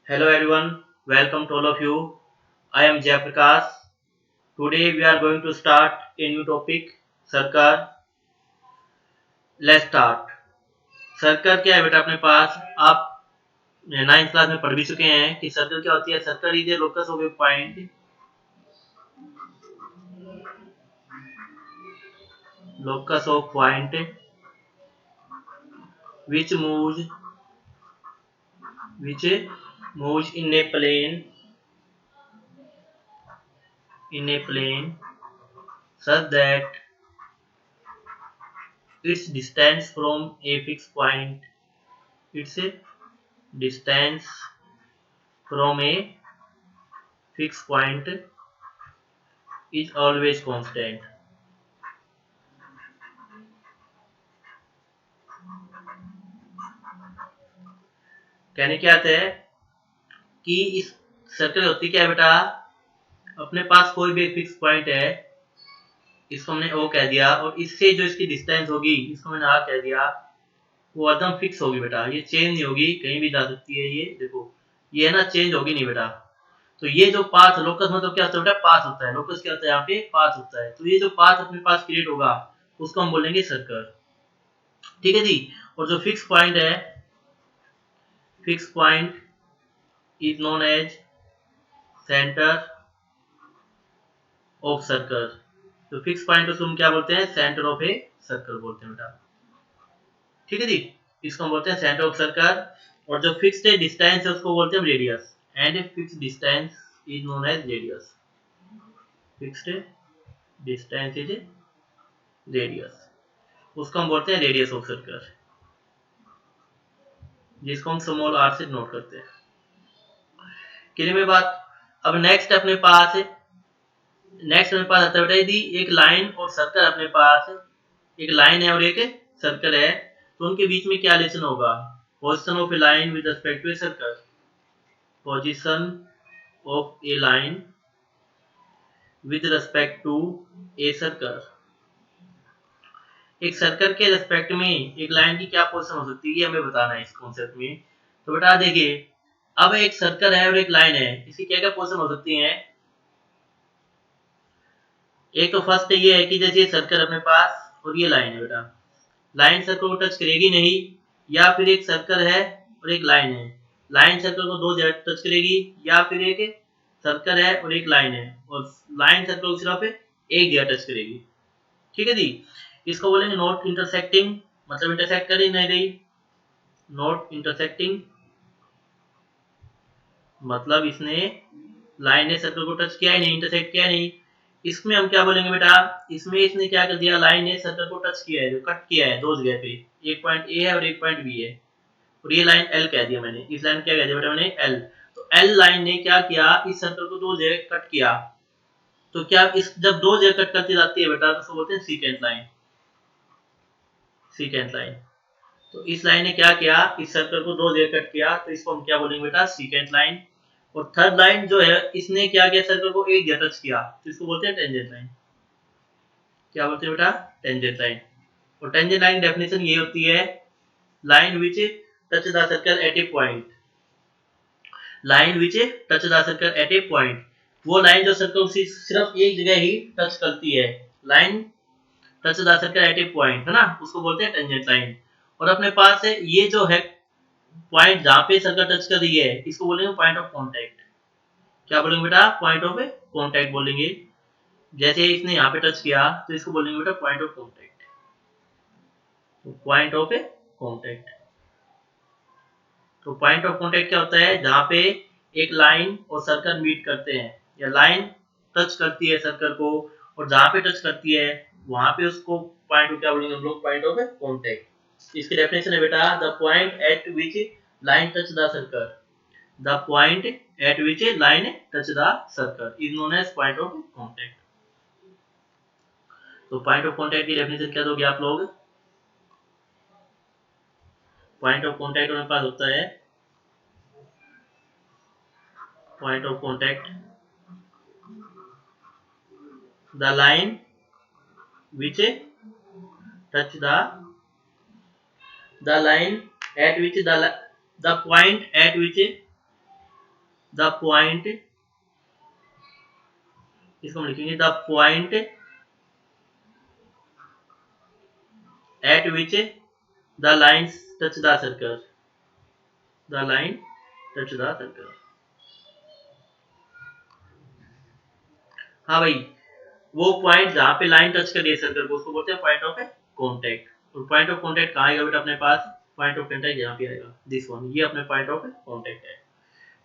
Hello everyone, welcome to all of you. I am Jayaprakash. Today we are going to start a new topic, Sarkar. Let's start. Circle क्या है बेटा अपने पास? आप 9th class में पढ़ भी चुके हैं कि सर्कल क्या होती है. Circle is a locus of a point, locus of point which moves in a plane such that its distance from a fixed point its distance from a fixed point is always constant. कहने क्या आता है कि इस circle होती क्या है बेटा, अपने पास कोई भी एक फिक्स पॉइंट है, इसको हमने ओ कह दिया, और इससे जो इसकी डिस्टेंस होगी इसको मैंने आर कह दिया, वो एकदम फिक्स होगी बेटा, ये चेंज नहीं होगी, कहीं भी जा सकती है. ये देखो, ये है ना, चेंज होगी नहीं बेटा. तो ये जो पाथ, लोकस मतलब क्या होता है बेटा, पाथ होता है. लोकस क्या होता है, यहाँ पे पाथ होता है. तो ये जो पाथ अपने पास क्रिएट होगा उसको हम बोलेंगे सर्कल. ठीक है जी. और जो फिक्स पॉइंट है, fix point is known as centre of circle. तो फिक्स पॉइंट को हम क्या बोलते हैं, सेंटर ऑफ ए सर्कल बोलते हैं बेटा. ठीक है जी. इसको हम बोलते हैं सेंटर ऑफ सर्कल. और जो फिक्स्ड डिस्टेंस है उसको बोलते हैं radius. And fixed distance is known as radius. Fixed distance is radius, उसको हम बोलते हैं रेडियस ऑफ सर्कल, जिसको हम स्मॉल आर से नोट करते हैं. क्लियर में बात? अब नेक्स्ट अपने पास आता है बेटा, यदि एक लाइन और सर्कल अपने पास, एक लाइन है और एक सर्कल है, तो उनके बीच में क्या रिलेशन होगा? Position of a line with respect to a circle. Position of a line with respect to a circle. एक सर्कल के रिस्पेक्ट में एक लाइन की क्या पोजीशन हो सकती है, ये हमें बताना है इस कॉन्सेप्ट में. तो बेटा देखिए, अब एक सर्कल है और एक लाइन है, इसकी क्या क्या पोजीशन हो सकती है? एक तो फर्स्ट ये है कि जैसे सर्कल अपने पास और ये लाइन है बेटा, लाइन सर्कल को टच करेगी नहीं, या फिर एक सर्कल है और एक लाइन है, लाइन सर्कल को दो जगह टच करेगी, या फिर एक सर्कल है और एक लाइन है और लाइन सर्कल को सिर्फ एक जगह टच करेगी. ठीक है जी. इसको बोलेंगे नॉट इंटरसेक्टिंग, मतलब इंटरसेक्ट कर ही नहीं रही. नॉट इंटरसेक्टिंग मतलब इसने लाइन ने सर्कल को टच किया ही नहीं, इंटरसेक्ट किया नहीं. इसमें हम क्या बोलेंगे बेटा, इसमें इसने क्या कर दिया, लाइन ने सर्कल को टच किया है, जो कट किया है दो जगह पे, एक पॉइंट ए है और एक पॉइंट बी है, और ये लाइन एल कह दिया मैंने. इस लाइन क्या कह दिया बेटा मैंने, एल. तो एल लाइन ने क्या किया, इस सर्कल को दो जगह कट किया. तो क्या इस जब दो जगह कट करती जाती है बेटा, तो उसको बोलते हैं सीकेंट लाइन. Secant line. तो इस लाइन ने क्या किया, इस सर्कल को दो जगह कट किया, तो इसको हम क्या बोलेंगे बेटा, सीकेंट लाइन. और थर्ड लाइन जो है, इसने क्या किया, सर्कल को एक जगह टच किया, तो इसको बोलते हैं टेंजेंट लाइन. क्या बोलते हैं बेटा, टेंजेंट लाइन. और टेंजेंट लाइन डेफिनेशन ये होती है, line which touch the circle eight A point. Line which touch the circle eight A point, वो लाइन जो सर्कल से सिर्फ एक जगह ही टच करती है. Line touch the circle eight A point है ना, उसको बोलते हैं टेंजेंट लाइन. और अपने पास है ये जो है पॉइंट जहां पे सर्कल टच कर रही है, इसको बोलेंगे पॉइंट ऑफ कांटेक्ट. क्या बोलेंगे बेटा, पॉइंट ऑफ कांटेक्ट बोलेंगे. जैसे इसने यहाँ पे टच किया, तो इसको बोलेंगे बेटा point of contact. Point of contact. तो पॉइंट ऑफ कांटेक्ट क्या होता है, जहां पे एक लाइन और सर्कल मीट करते हैं, या लाइन टच करती है सर्कल को, और जहां पे टच करती है वहां पे उसको पॉइंट को क्या बोलेंगे हम लोग, पॉइंट ऑफ कांटेक्ट. इसकी डेफिनेशन है बेटा, the point at which line touch the circle. The point at which line touch the circle is known as point of contact. तो पॉइंट ऑफ कांटेक्ट की डेफिनेशन क्या दोगे आप लोग? पॉइंट ऑफ कांटेक्ट हमारे पास होता है, point of contact the line which touch the line at which the point at which the point, इसको हम लिखेंगे the point at which the line touch the circle, the line touch the circle. हाँ भाई, वो point जहाँ पे line touch कर रही है सर्कल को उसको बोलते हैं पॉइंट ऑफ कांटेक्ट। और पॉइंट ऑफ कांटेक्ट कहाँ आएगा बेटा अपने पास? पॉइंट ऑफ कांटेक्ट यहाँ पे आएगा, दिस वन, ये अपने पॉइंट ऑफ कांटेक्ट है।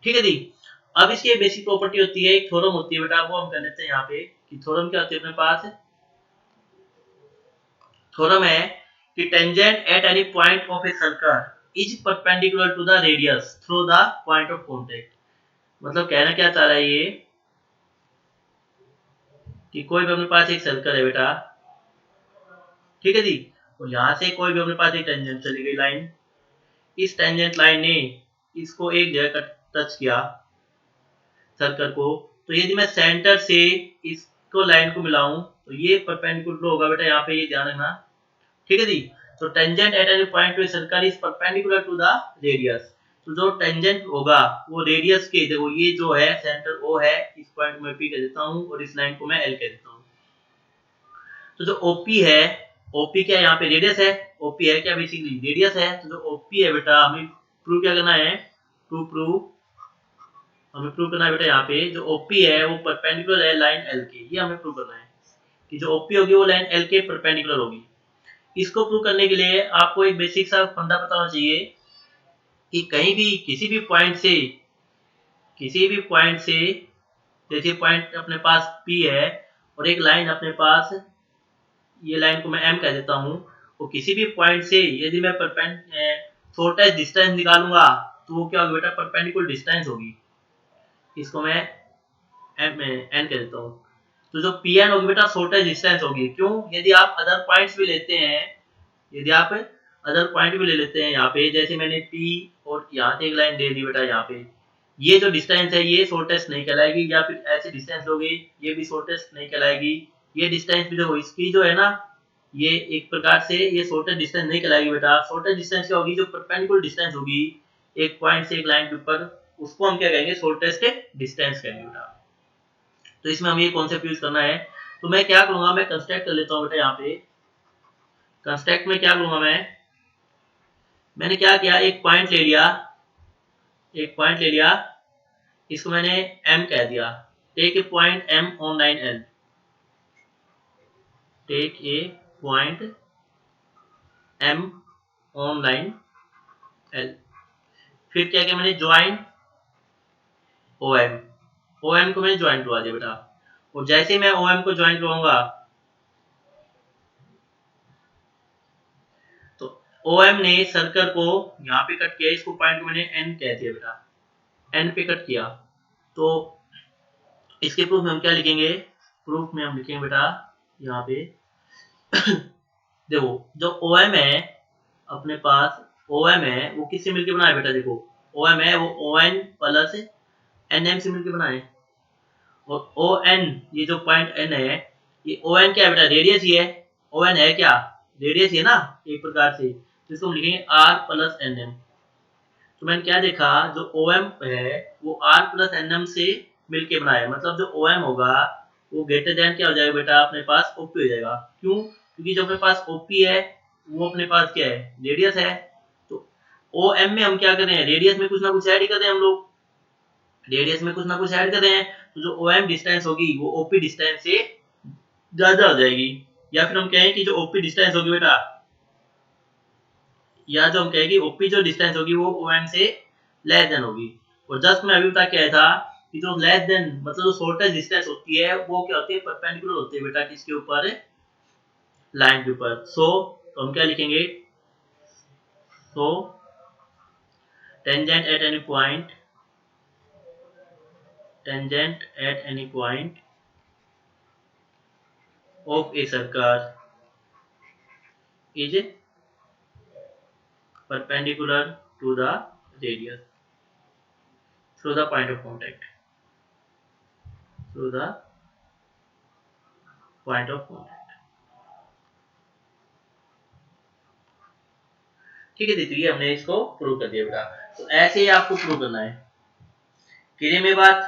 ठीक है दी। अब इसकी बेसिक प्रॉपर्टी होती है, एक थ्योरम होती है बेटा, वो हम कर लेते हैं यहाँ पे कि थ्योरम क्या होती है अपने पास? थ्योरम है कि tangent at any point of a circle is perpendicular to the radius through the point of contact. मतलब कहना क्या चाह रहा है ये कि कोई भी अपने पास एक सर्कल है बेटा, ठीक है दी, और यहाँ से कोई भी अपने पास एक टेंजेंट चली गई लाइन, इस टेंजेंट लाइन ने इसको एक जगह टच किया सर्कल को, तो यदि मैं सेंटर से इसको लाइन को मिलाऊं तो ये परपेंडिकुलर होगा बेटा, यहाँ पे ये ध्यान रखना। ठीक है दी। तो tangent at any point to a circle is perpendicular to the radius. तो जो टेंजेंट होगा वो रेडियस के, देखो ये जो है सेंटर ओ है, इस पॉइंट को मैं पी कह देता हूँ और इस लाइन को मैं एल कह देता हूँ। तो जो ओपी है, ओपी क्या यहाँ पे रेडियस है, ओपी है क्या बेसिकली रेडियस है। तो जो ओपी है बेटा हमें प्रूव क्या करना है, टू प्रूव, हमें प्रूव करना है बेटा यहाँ पे जो ओपी है वो परपेंडिकुलर है लाइन एल के, ये हमें प्रूव करना है कि जो ओपी होगी वो लाइन एल के परपेंडिकुलर होगी। इसको प्रूव करने के लिए आपको एक बेसिक सा फंडा पता होना चाहिए कि कहीं भी किसी भी पॉइंट से, किसी भी पॉइंट से, जैसे पॉइंट अपने पास P है और एक लाइन अपने पास, ये लाइन को मैं M कह देता हूँ, और किसी भी पॉइंट से यदि मैं शॉर्टेस्ट डिस्टेंस निकालूंगा तो वो क्या होगी बेटा, परपेंडिकुलर डिस्टेंस होगी, इसको मैं N कह देता हूँ। तो जो Pn होगी बेटा शॉर्टेस्ट डिस्टेंस होगी। क्यों? यदि आप अदर पॉइंट्स भी लेते हैं, यदि आप अदर पॉइंट भी ले लेते हैं यहाँ पे, जैसे मैंने P और यहाँ से एक लाइन दे दी बेटा, यहाँ पे ये जो डिस्टेंस है ये शॉर्टेस्ट नहीं कहलाएगी, या फिर ऐसे डिस्टेंस लोगे ये भी शॉर्टेस्ट नहीं कहलाएगी। ये डिस्टेंस भी देखो इसकी जो है ना, ये एक प्रकार से ये शॉर्टेस्ट डिस्टेंस नहीं कहलाएगी बेटा। शॉर्टेस्ट डिस्टेंस क्या होगी, जो परपेंडिकुलर डिस्टेंस होगी एक पॉइंट से एक लाइन के ऊपर, उसको हम क्या कहेंगे, शॉर्टेस्ट डिस्टेंस कहेंगे बेटा। तो इसमें हमें ये कॉन्सेप्ट यूज करना है। तो मैं क्या करूंगा, मैं कंस्ट्रक्ट कर लेता हूँ बेटा, यहाँ पे कंस्ट्रक्ट में क्या करूंगा मैंने क्या किया, एक पॉइंट ले लिया, एक पॉइंट ले लिया, इसको मैंने M कह दिया। Take a point M on line L, take a point M on line L। फिर क्या किया मैंने, ज्वाइन OM, OM को मैंने ज्वाइन करवा दिया बेटा। और जैसे मैं OM को ज्वाइन करवाऊंगा तो OM ने सर्कल को यहाँ पे कट किया, इसको पॉइंट को मैंने N कह दिया बेटा, N पे कट किया। तो इसके प्रूफ में हम क्या लिखेंगे, प्रूफ में हम लिखेंगे बेटा यहाँ पे देखो जो OM है अपने पास, OM है वो किससे मिलकर बना है बेटा, देखो OM है वो ON प्लस NM से मिलकर बना है। और ON ये जो पॉइंट N है, ये ON क्या है बेटा, रेडियस ही है। ON है क्या, रेडियस ही है ना एक प्रकार से, तो इसको हम लिखेंगे R प्लस NM। तो मैंने क्या देखा, जो OM है वो R प्लस NM से मिलके बना है, मतलब जो OM होगा वो ग्रेटर देन क्या हो जाएगा बेटा, अपने पास OP हो जाएगा। क्यों? क्योंकि जो अपने पास OP है वो अपने पास क्या है, रेडियस है। तो OM में हम क्या कर रहे हैं, रेडियस में कुछ ना कुछ ऐड कर रहे हैं हम लोग, रेडियस में कुछ ना कुछ ऐड कर रहे हैं। तो जो OM डिस्टेंस होगी वो OP डिस्टेंस से ज्यादा हो जाएगी, या फिर हम कहें कि जो OP डिस्टेंस होगी बेटा, या जो हम कहेंगे ओपी जो डिस्टेंस होगी वो OM से लेस देन होगी। और जस्ट मैं अभी बता क्या था कि जो लेस देन मतलब जो शॉर्टेस्ट डिस्टेंस होती है वो क्या होती है, परपेंडिकुलर होती है बेटा किसके ऊपर, लाइन के ऊपर। सो तो हम क्या लिखेंगे, so tangent at any point, tangent at any point of a circle is perpendicular to the radius through the point of contact, through the point of contact। ठीक है, तो ये हमने इसको प्रूव कर दिया बेटा। तो ऐसे ही आपको प्रूव करना है, क्लियर में बात।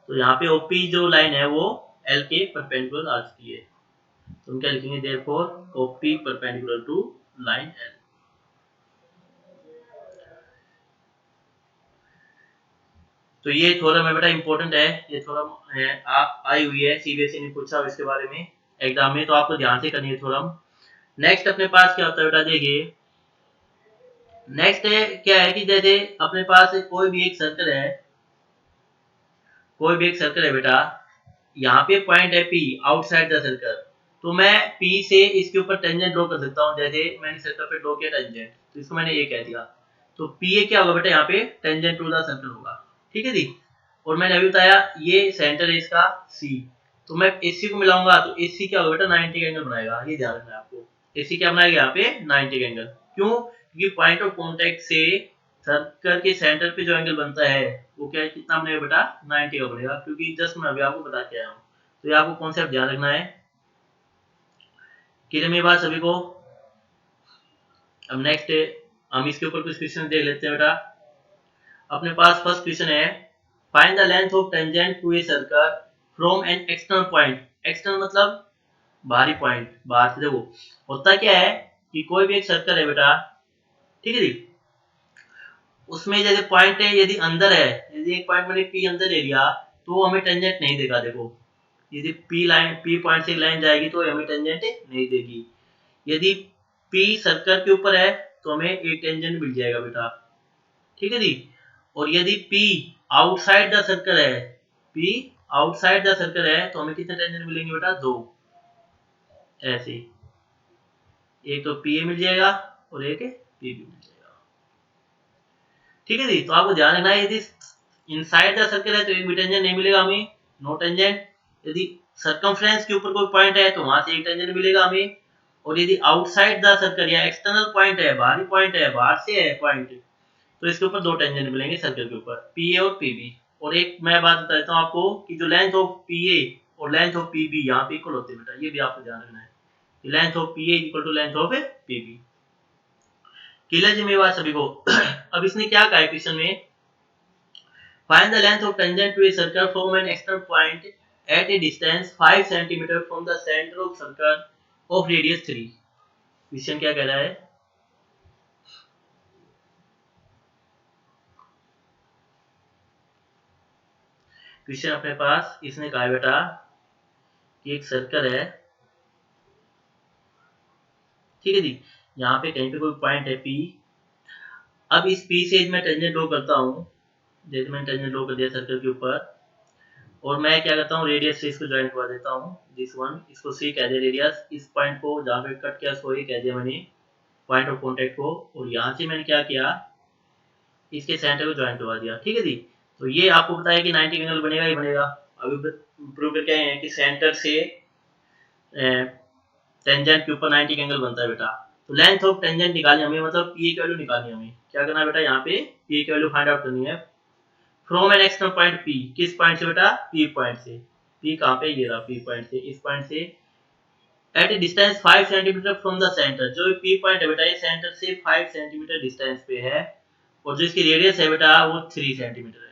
तो यहाँ पे ओपी जो लाइन है वो एल के परपेंडिकुलर आ चुकी है, तो हम क्या लिखेंगे, therefore OP perpendicular to line L. तो ये थोड़ा मैं बेटा इंपॉर्टेंट है, ये थोड़ा आप आई हुई है, सीबीएसई ने पूछा इसके बारे में एग्जाम में, तो आपको ध्यान से करनी है थोड़ा। नेक्स्ट अपने पास क्या होता है बेटा, देखिए नेक्स्ट है क्या है कि जैसे अपने पास कोई भी एक सर्कल है, कोई भी एक सर्कल है बेटा, यहाँ पे पॉइंट है पी आउटसाइड द सर्कल, तो मैं पी से इसके ऊपर टेंजेंट ड्रॉ कर सकता हूँ। जैसे मैंने सर्कल पे ड्रॉ किया टेंजेंट, तो इसको मैंने ए कह दिया, तो पी ए क्या होगा बेटा, यहाँ पे टेंजेंट टू द सर्कल होगा, ठीक है जी। और मैंने अभी बताया ये सेंटर है इसका सी, तो मैं एसी को मिलाऊंगा तो एसी क्या होगा बेटा, 90 एंगल बनाएगा, ये ध्यान रखना है आपको। एसी क्या बनाएगा यहाँ पे, 90 एंगल। क्यों, क्योंकि पॉइंट ऑफ कॉन्टेक्ट से सर्कल के सेंटर पे जो एंगल बनता है वो क्या है, कितना बनेगा बेटा, 90 का बनेगा, क्योंकि जस्ट मैं अभी आपको बता के आया हूँ। तो ये आपको कॉन्सेप्ट ध्यान रखना है। क्लियर मेरी बात सभी को। अब नेक्स्ट हम इसके ऊपर कुछ क्वेश्चन देख लेते हैं बेटा। अपने पास फर्स्ट क्वेश्चन है, find the length of tangent to a circle from an external point. External मतलब बाहरी पॉइंट, बाहर से। देखो होता क्या है कि कोई भी एक सर्कल है बेटा, ठीक है जी, उसमें जैसे पॉइंट है, यदि अंदर है, यदि एक पॉइंट मैंने पी अंदर ले लिया तो हमें टेंजेंट नहीं देगा। देखो यदि पी लाइन, पी पॉइंट से एक लाइन जाएगी तो हमें टेंजेंट नहीं देगी। यदि पी सर्कल के ऊपर है तो हमें एक टेंजेंट मिल जाएगा बेटा, ठीक है जी। और यदि पी आउटसाइड द सर्कल है, पी आउटसाइड द सर्कल है तो हमें कितने टेंजेंट मिलेंगे बेटा, दो। ऐसे एक तो पी ए मिल जाएगा और एक पी बी मिल जाएगा, ठीक है जी। तो आपको ध्यान रखना है, यदि इनसाइड द सर्कल है तो एक भी टेंजेंट नहीं मिलेगा हमें, नो टेंजेंट। यदि सर्कमफ्रेंस के ऊपर कोई पॉइंट है तो वहां से एक टेंजेंट मिलेगा हमें। और यदि आउटसाइड द सर्कल या एक्सटर्नल पॉइंट है, बाहरी पॉइंट है, बाहर से है पॉइंट, तो इसके ऊपर दो टेंजेंट मिलेंगे सर्कल के ऊपर, पी ए और पी बी। और एक मैं बात बता देता हूँ आपको कि जो लेंथ ऑफ पी ए और लेंथ ऑफ पी बी यहाँ पे इक्वल होते हैं बेटा, ये भी आपको ध्यान रखना है। Length of P A equal to length of P B. Clear जी मेरी बात सभी को। अब इसने क्या कहा है क्वेश्चन में, find the length of tangent to a circle from an external point at a distance 5 cm from the center of circle of radius 3। Question क्या कह रहा है, क्वेश्चन अपने पास इसने कहा बेटा कि एक सर्कल है, ठीक है जी, यहाँ पे कहीं पे कोई पॉइंट है पी। अब इस पी से मैं टेंजेंट ड्रॉ करता हूँ, जैसे मैंने टेंजेंट ड्रॉ कर दिया सर्कल के ऊपर, और मैं क्या करता हूँ, रेडियस से इसको ज्वाइन करवा देता हूँ, दिस वन, इसको सी कह दिया रेडियस, इस पॉइंट को जहाँ पे कट किया उसको ए कह दिया मैंने, पॉइंट ऑफ कॉन्टेक्ट को। और यहाँ से मैंने क्या किया, इसके सेंटर को ज्वाइन करवा दिया, ठीक है जी। तो ये आपको पता है कि 90 एंगल बनेगा ही बनेगा। अभी प्रूव करके आए हैं कि सेंटर से टेंजेंट के ऊपर 90 एंगल बनता है बेटा। तो लेंथ ऑफ टेंजेंट निकालनी हमें, मतलब पी की वैल्यू निकालनी है हमें। क्या करना है बेटा, यहाँ पे पी की वैल्यू फाइंड आउट करनी है from an external point P. किस पॉइंट से बेटा, पी पॉइंट से। पी कहाँ पे, ये रहा पी पॉइंट से, इस पॉइंट से at a distance 5 centimetre from the centre. जो पी पॉइंट है बेटा ये सेंटर से 5 सेंटीमीटर डिस्टेंस पे है, और जो इसकी रेडियस है बेटा वो 3 सेंटीमीटर है।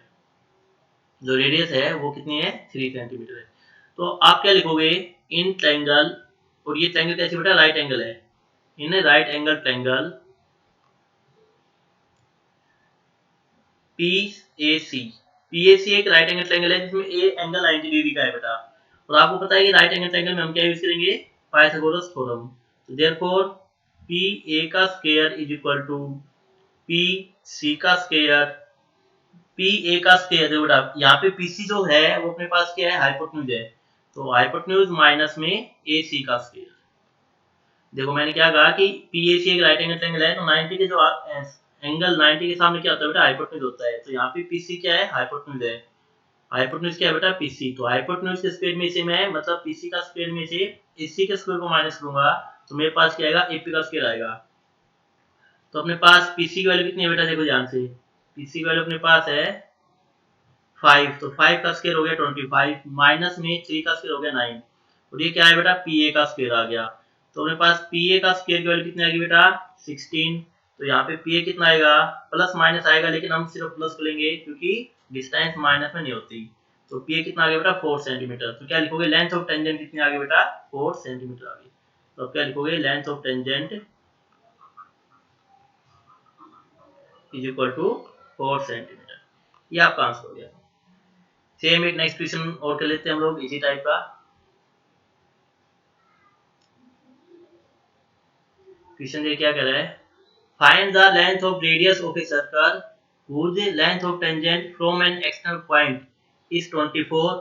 जो रेडियस है वो कितनी है, 3 सेंटीमीटर है। तो आप क्या लिखोगे, इन ट्रायंगल, और ये ट्रायंगल कैसे बेटा, राइट एंगल है, इन right angle triangle PAC। PAC एक राइट एंगल ट्रायंगल है जिसमें ए एंगल 90 डिग्री का है बेटा। और आपको पता है कि राइट एंगल ट्रायंगल में हम क्या यूज करेंगे, पाइथागोरस थ्योरम। तो देयरफॉर PA का square is equal to PC का स्क्वायर, PA का स्क्वायर है बेटा। यहाँ पे PC जो है वो अपने पास क्या है, हाइपोटेन्यूज है, तो हाइपोटेन्यूज माइनस में AC का स्क्वायर। देखो मैंने क्या कहा कि PAC एक राइट एंगल ट्रायंगल है, तो 90 के जो एंगल 90 के सामने क्या होता है बेटा, हाइपोटेन्यूज होता है। तो यहाँ पे PC क्या है, हाइपोटेन्यूज है। हाइपोटेन्यूज क्या है बेटा, PC। तो हाइपोटेन्यूज के स्क्वायर में से मैं, मतलब PC का स्क्वायर में से AC के स्क्वायर को माइनस करूंगा तो मेरे पास क्या आएगा, AP का स्क्वायर आएगा। तो अपने पास PC की वैल्यू कितनी है बेटा, देखो ध्यान से, PC की वैल्यू अपने पास है 5, तो 5 का स्क्वायर हो गया 25, माइनस में 3 का स्क्वायर हो गया 9, और ये क्या है बेटा, PA का स्क्वायर आ गया। तो अपने पास PA का स्क्वायर की वैल्यू कितनी आएगी बेटा, 16। तो यहाँ पे PA कितना आएगा, प्लस माइनस आएगा, लेकिन हम सिर्फ प्लस करेंगे क्योंकि डिस्टेंस माइनस में नहीं होती। तो पी ए कितना आ गया बेटा 4 सेंटीमीटर। तो क्या लिखोगे लेंथ ऑफ टेंजेंट कितनी आ गई बेटा 4 सेंटीमीटर आ गई। तो अब क्या लिखोगे length of tangent is equal to 4 centimetre. ये आपका आंसर हो गया। सेम एक नेक्स्ट क्वेश्चन और कर लेते हैं हम लोग इसी टाइप का। क्वेश्चन ये क्या कह रहा है, find the length of radius of a circle whose length of tangent from an external point is 24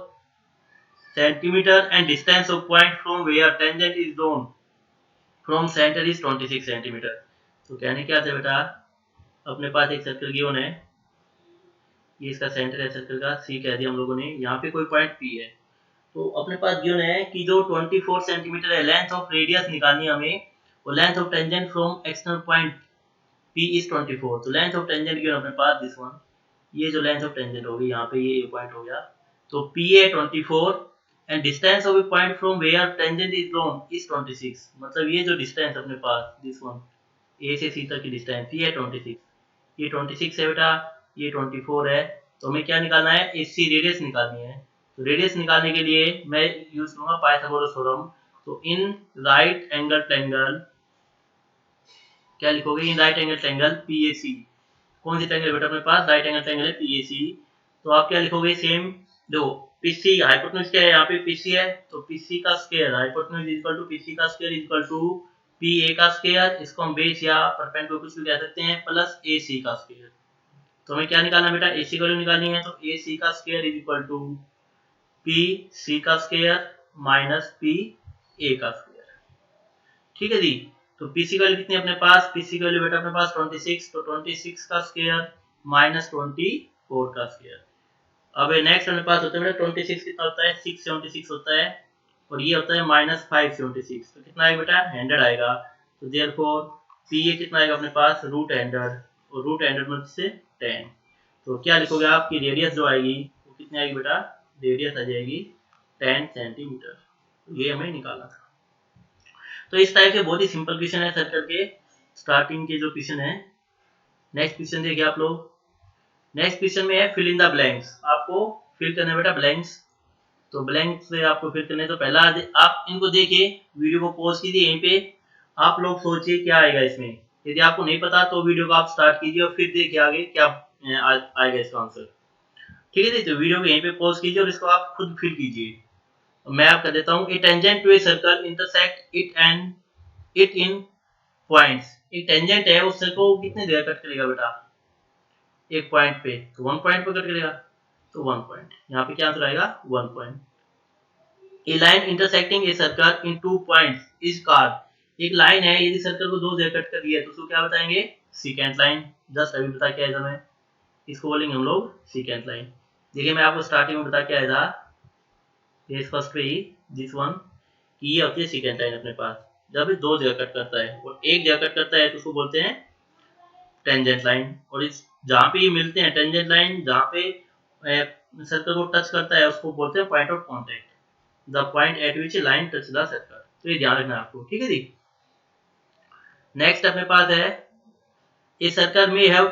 centimeter and distance of point from where tangent is drawn from center is 26 centimeter। तो कहने क्या था बेटा, अपने पास एक circle given है, ये इसका सेंटर है सर्कल का, सी कह दिया हम लोगों ने, यहाँ पे कोई पॉइंट पी है। तो अपने पास गिवन है कि जो 24 सेंटीमीटर है लेंथ ऑफ रेडियस निकालनी है हमें, और length of tangent from external point P is 24। तो लेंथ ऑफ टेंजेंट गिवन अपने पास दिस वन, ये जो लेंथ ऑफ टेंजेंट होगी यहाँ पे ये पॉइंट हो गया। तो P है 24 and distance of a point from where tangent is drawn is 26। मतलब ये जो डिस्टेंस अपने पास दिस वन ए से सी तक की डिस्टेंस ये है 26, ये 26 है बेटा, ये 24 है। तो हमें क्या निकालना है, इसकी रेडियस निकालनी है। तो रेडियस निकालने के लिए मैं यूज करूंगा पाइथागोरस थ्योरम। तो इन राइट एंगल ट्रायंगल, क्या लिखोगे in right angle triangle PAC, कौन सी ट्रायंगल बेटा अपने पास राइट एंगल ट्रायंगल है PAC। तो आप क्या लिखोगे सेम, जो PC हाइपोटेन्यूज क्या है यहाँ पे PC है, तो PC का square hypotenuse equal to PC का स्क्वायर इक्वल टू PA का स्क्वायर, इसको हम बेस या परपेंडिकुलर कुछ भी कह सकते हैं, प्लस AC का स्क्वायर। तो हमें क्या निकालना बेटा AC की वैल्यू निकालनी है। तो AC का square is equal to PC का स्क्वायर माइनस PA का स्क्वायर। ठीक है जी। तो PC की वैल्यू कितनी अपने पास, PC की वैल्यू बेटा अपने पास 26, तो 26 का स्क्वायर माइनस 24 का स्क्वायर। अब नेक्स्ट अपने पास होता है बेटा 26 कितना होता है 676 होता है, और ये होता है माइनस 576। तो कितना आएगा बेटा 100 आएगा। तो देयरफॉर PA कितना आएगा अपने पास √100, और √100 में से 10। तो क्या लिखोगे आपकी रेडियस जो आएगी वो कितनी आएगी बेटा, रेडियस आ जाएगी 10 सेंटीमीटर। ये हमें निकालना था। तो इस टाइप के बहुत ही सिंपल क्वेश्चन है सर्कल के स्टार्टिंग के जो क्वेश्चन है। नेक्स्ट क्वेश्चन देखिए आप लोग। नेक्स्ट क्वेश्चन में है फिल इन द ब्लैंक्स, आपको फिल करना है बेटा ब्लैंक्स। तो ब्लैंक से आपको फिल करना है। तो पहला आप इनको देखिए, वीडियो को पॉज कीजिए, यहीं पे आप लोग सोचिए क्या आएगा इसमें। यदि आपको नहीं पता तो वीडियो को आप स्टार्ट कीजिए और फिर देखिए आगे क्या आएगा इसका आंसर। ठीक है जी। तो वीडियो को यहीं पे पॉज कीजिए और इसको आप खुद फिल कीजिए। मैं आपका देता हूँ, a tangent to a circle intersect it and it in points. एक टेंजेंट है, उस सर्कल को कितने जगह कट करेगा बेटा, एक पॉइंट पे, तो 1 पॉइंट पे कट करेगा। तो 1 पॉइंट, यहाँ पे क्या आंसर आएगा 1 point. A line intersecting a circle in 2 points is called. एक लाइन है, यदि सर्कल को 2 जगह कट कर दिया है तो उसको क्या बताएंगे, सेकेंड लाइन। जस्ट अभी बता के आया था मैं, इसको बोलेंगे हम लोग सेकेंड लाइन। देखिए मैं आपको स्टार्टिंग में बता के आया था, ये फर्स्ट पे ही दिस वन, कि ये होती है सेकेंड लाइन अपने पास जब 2 जगह कट करता है, और एक जगह कट करता है तो उसको बोलते हैं टेंजेंट लाइन। और इस जहाँ पे ये मिलते हैं टेंजेंट लाइन, जहाँ पे सर्कल को टच करता है उसको बोलते हैं point of contact, the point at which line touch the circle. तो ये ध्यान रखना आपको। ठीक है जी। नेक्स्ट अपने पास है ए सर्कल में have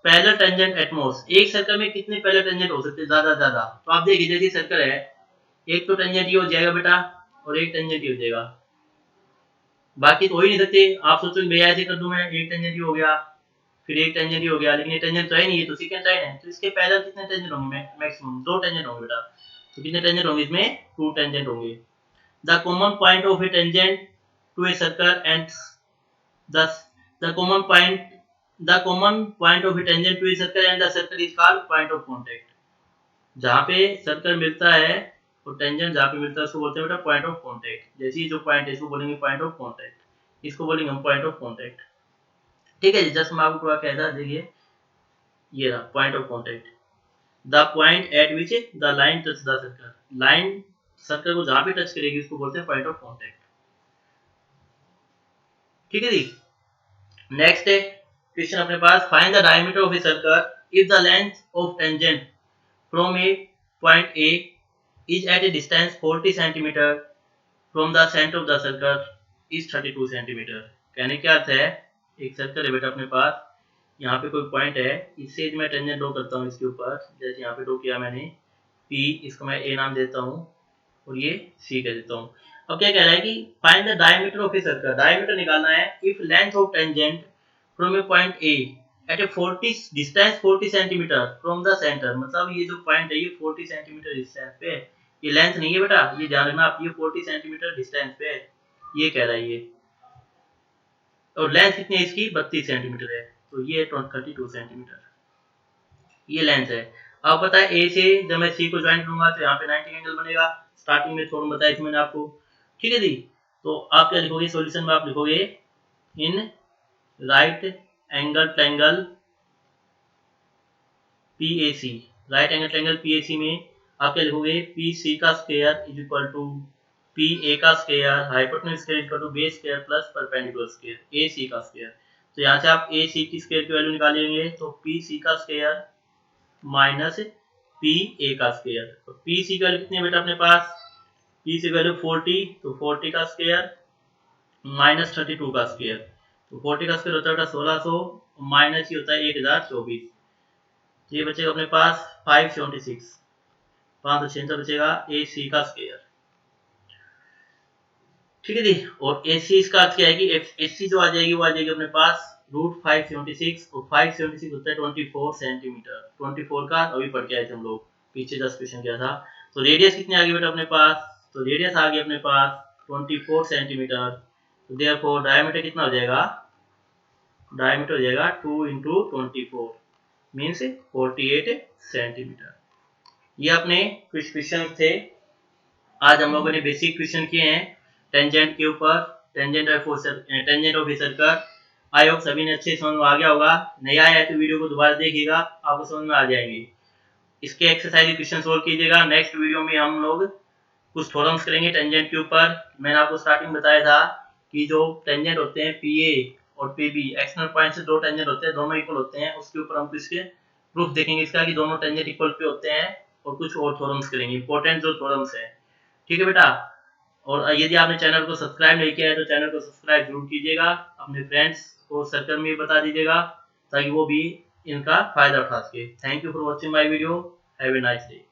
parallel tangent at most. एक सर्कल में कितने पैरेलल टेंजेंट हो सकते हैं, ज्यादा। तो आप देखिए जैसे सर्कल है, एक तो टेंजेंट ये हो जाएगा बेटा, और एक टेंजेंट ये हो जाएगा, बाकी तो हो ही नहीं सकते। आप सोचो भैया ऐसे कर दूं मैं, एक टेंजेंट ही हो गया, फिर एक टेंजेंट ही हो गया, लेकिन ये टेंजेंट तो है नहीं, ये तो सेकंड लाइन है। तो इसके पैरेलल कितने टेंजेंट होंगे, मैक्सिमम 2 टेंजेंट होंगे बेटा। तो कितने टेंजेंट होंगे इसमें, 2 टेंजेंट होंगे। The common point of a tangent to a circle and thus the common point of a tangent to a circle and the circle is called point of contact। जहाँ पे circle मिलता है और tangent जहाँ पे मिलता है उसको बोलते हैं बेटा पॉइंट ऑफ कांटेक्ट। जैसे जो पॉइंट है इसको बोलेंगे पॉइंट ऑफ कांटेक्ट, इसको बोलेंगे हम पॉइंट ऑफ कांटेक्ट। ठीक है जी। जस्ट मैं आपको क्या कहता, देखिए ये रहा point of contact, the point at which the line touch the circle. Line circle को जहाँ पे टच करेगी उसको बोलते हैं पॉइंट ऑफ कांटेक्ट। ठीक है जी। नेक्स्ट है क्वेश्चन अपने पास, find the diameter of a circle if the length of tangent from a point A is at a distance 40 centimetre from the centre of the circle is 32 centimetre. कहने क्या अर्थ है, एक circle है बेटा अपने पास, यहाँ पे कोई पॉइंट है, इससे मैं टेंजेंट ड्रॉ करता हूँ इसके ऊपर। जैसे यहाँ पे ड्रॉ किया मैंने P, इसको मैं A नाम देता हूँ और ये C कह देता हूँ। अब क्या कह रहा है कि find the diameter of a circle. Diameter निकालना है if length of tangent from a point A at a 40 distance 40 centimetre from the centre. मतलब ये जो पॉइंट है ये 40 सेंटीमीटर डिस्टेंस पे है, ये लेंथ नहीं है बेटा, ये ध्यान रखना आप, ये 40 सेंटीमीटर डिस्टेंस पे है, ये कह रहा है ये। और लेंथ कितनी है इसकी, 32 सेंटीमीटर है, तो ये 32 सेंटीमीटर ये लेंथ है। अब पता है ए से जब मैं सी को ज्वाइन करूंगा तो यहाँ पे 90 एंगल बनेगा। स्टार्टिंग में थोड़ा बताया था मैंने आपको, ठीक है जी। तो आप क्या लिखोगे सॉल्यूशन में, आप लिखोगे in right angle triangle PAC, right angle triangle PAC में आप क्या लिखोगे, PC का square is equal to PA का square, hypotenuse square equal to base square plus perpendicular square, AC का स्क्वायर। तो यहाँ से आप AC की स्क्वायर की वैल्यू निकालेंगे तो PC का स्क्वायर माइनस PA का स्क्वायर। तो PC की वैल्यू कितनी है बेटा अपने पास, PC की वैल्यू 40, तो 40 का स्क्वायर माइनस 32 का स्क्वायर। तो 40 का स्क्वायर होता है बेटा 1600, माइनस ये होता है 1024, ये बचेगा अपने पास 576, 576 बचेगा AC का स्क्वायर, ठीक है जी। और AC इसका अर्थ क्या है कि AC जो आ जाएगी वो आ जाएगी अपने पास √576, और 576 होता है 24 सेंटीमीटर, 24 का अभी पढ़ के आए थे हम लोग, पीछे 10 क्वेश्चन किया था। तो रेडियस कितनी आ गई बेटा अपने पास, तो रेडियस आ गई अपने पास 24 सेंटीमीटर। तो देयरफॉर डायमीटर कितना हो जाएगा, डायमीटर हो जाएगा 2 × 24 मीन्स 48 सेंटीमीटर। ये अपने कुछ क्वेश्चन थे, आज हम लोगों ने बेसिक क्वेश्चन किए हैं टेंजेंट के ऊपर, tangent of a circle. I hope सभी ने अच्छे समझ में आ गया होगा। नहीं आया है तो वीडियो को दोबारा देखिएगा, आपको समझ में आ जाएंगे। इसके एक्सरसाइज क्वेश्चन सोल्व कीजिएगा। नेक्स्ट वीडियो में हम लोग कुछ थ्योरम्स करेंगे टेंजेंट के ऊपर। मैंने आपको स्टार्टिंग बताया था कि जो टेंजेंट होते हैं PA और PB, एक्सटर्नल पॉइंट से दो टेंजेंट होते हैं, दोनों इक्वल होते हैं, उसके ऊपर हम किसके प्रूफ देखेंगे इसका कि दोनों टेंजेंट इक्वल पे होते हैं, और कुछ और थ्योरम्स करेंगे, इंपॉर्टेंट जो थ्योरम्स है, ठीक है बेटा। और यदि आपने चैनल को सब्सक्राइब नहीं किया है तो चैनल को सब्सक्राइब जरूर कीजिएगा, अपने फ्रेंड्स को सर्कल में बता दीजिएगा ताकि वो भी इनका फायदा उठा सके। Thank you for watching my video, have a nice day.